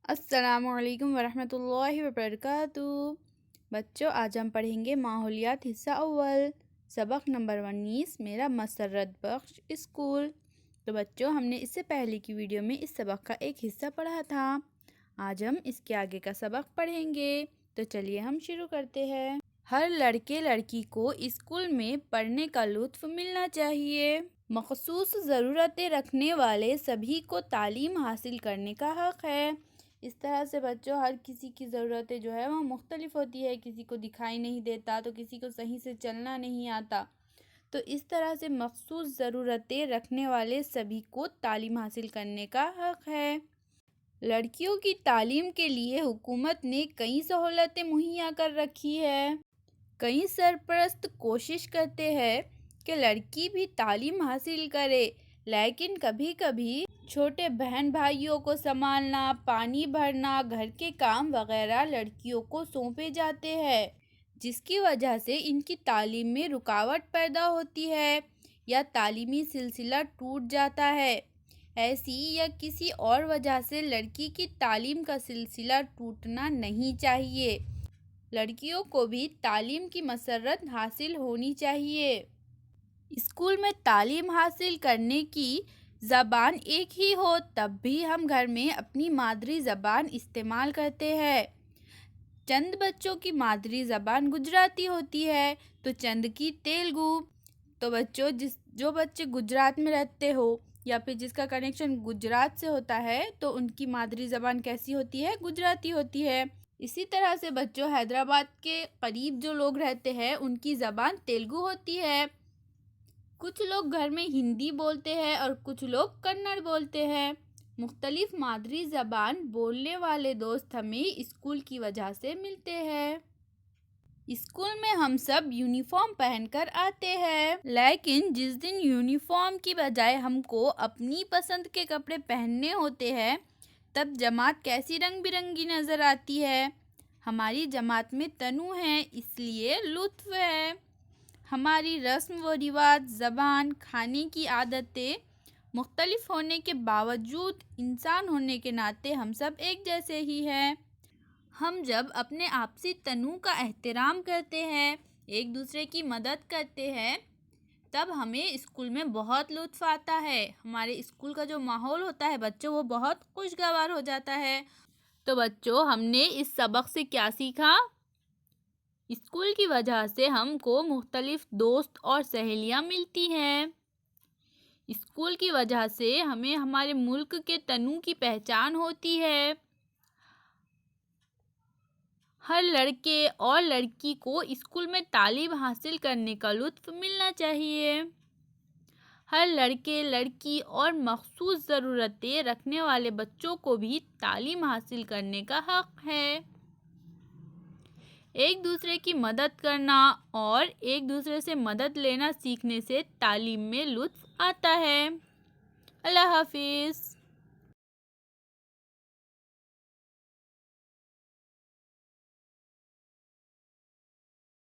السلام علیکم ورحمۃ اللہ وبرکاتہ۔ بچوں، آج ہم پڑھیں گے ماحولیات حصہ اول، سبق نمبر 19، میرا مسرت بخش اسکول۔ تو بچوں، ہم نے اس سے پہلے کی ویڈیو میں اس سبق کا ایک حصہ پڑھا تھا۔ آج ہم اس کے آگے کا سبق پڑھیں گے۔ تو چلیے ہم شروع کرتے ہیں۔ ہر لڑکے لڑکی کو اسکول میں پڑھنے کا لطف ملنا چاہیے۔ مخصوص ضرورتیں رکھنے والے سبھی کو تعلیم حاصل کرنے کا حق ہے۔ اس طرح سے بچوں، ہر کسی کی ضرورتیں جو ہے وہ مختلف ہوتی ہے۔ کسی کو دکھائی نہیں دیتا تو کسی کو صحیح سے چلنا نہیں آتا، تو اس طرح سے مخصوص ضرورتیں رکھنے والے سبھی کو تعلیم حاصل کرنے کا حق ہے۔ لڑکیوں کی تعلیم کے لیے حکومت نے کئی سہولتیں مہیا کر رکھی ہے۔ کئی سرپرست کوشش کرتے ہیں کہ لڑکی بھی تعلیم حاصل کرے، لیکن کبھی کبھی چھوٹے بہن بھائیوں کو سنبھالنا، پانی بھرنا، گھر کے کام وغیرہ لڑکیوں کو سونپے جاتے ہیں، جس کی وجہ سے ان کی تعلیم میں رکاوٹ پیدا ہوتی ہے یا تعلیمی سلسلہ ٹوٹ جاتا ہے۔ ایسی یا کسی اور وجہ سے لڑکی کی تعلیم کا سلسلہ ٹوٹنا نہیں چاہیے۔ لڑکیوں کو بھی تعلیم کی مسرت حاصل ہونی چاہیے۔ اسکول میں تعلیم حاصل کرنے کی زبان ایک ہی ہو تب بھی ہم گھر میں اپنی مادری زبان استعمال کرتے ہیں۔ چند بچوں کی مادری زبان گجراتی ہوتی ہے تو چند کی تیلگو۔ تو بچوں، جو بچے گجرات میں رہتے ہو یا پھر جس کا کنیکشن گجرات سے ہوتا ہے تو ان کی مادری زبان کیسی ہوتی ہے؟ گجراتی ہوتی ہے۔ اسی طرح سے بچوں، حیدرآباد کے قریب جو لوگ رہتے ہیں ان کی زبان تیلگو ہوتی ہے۔ کچھ لوگ گھر میں ہندی بولتے ہیں اور کچھ لوگ کنڑ بولتے ہیں۔ مختلف مادری زبان بولنے والے دوست ہمیں اسکول کی وجہ سے ملتے ہیں۔ اسکول میں ہم سب یونیفارم پہن کر آتے ہیں، لیکن جس دن یونیفارم کی بجائے ہم کو اپنی پسند کے کپڑے پہننے ہوتے ہیں تب جماعت کیسی رنگ برنگی نظر آتی ہے۔ ہماری جماعت میں تنوع ہے، اس لیے لطف ہے۔ ہماری رسم و رواج، زبان، کھانے کی عادتیں مختلف ہونے کے باوجود انسان ہونے کے ناطے ہم سب ایک جیسے ہی ہیں۔ ہم جب اپنے آپسی تنوع کا احترام کرتے ہیں، ایک دوسرے کی مدد کرتے ہیں، تب ہمیں اسکول میں بہت لطف آتا ہے۔ ہمارے اسکول کا جو ماحول ہوتا ہے بچوں، وہ بہت خوشگوار ہو جاتا ہے۔ تو بچوں، ہم نے اس سبق سے کیا سیکھا؟ اسکول کی وجہ سے ہم کو مختلف دوست اور سہیلیاں ملتی ہیں۔ اسکول کی وجہ سے ہمیں ہمارے ملک کے تنوع کی پہچان ہوتی ہے۔ ہر لڑکے اور لڑکی کو اسکول میں تعلیم حاصل کرنے کا لطف ملنا چاہیے۔ ہر لڑکے لڑکی اور مخصوص ضرورتیں رکھنے والے بچوں کو بھی تعلیم حاصل کرنے کا حق ہے۔ ایک دوسرے کی مدد کرنا اور ایک دوسرے سے مدد لینا سیکھنے سے تعلیم میں لطف آتا ہے۔ اللہ حافظ۔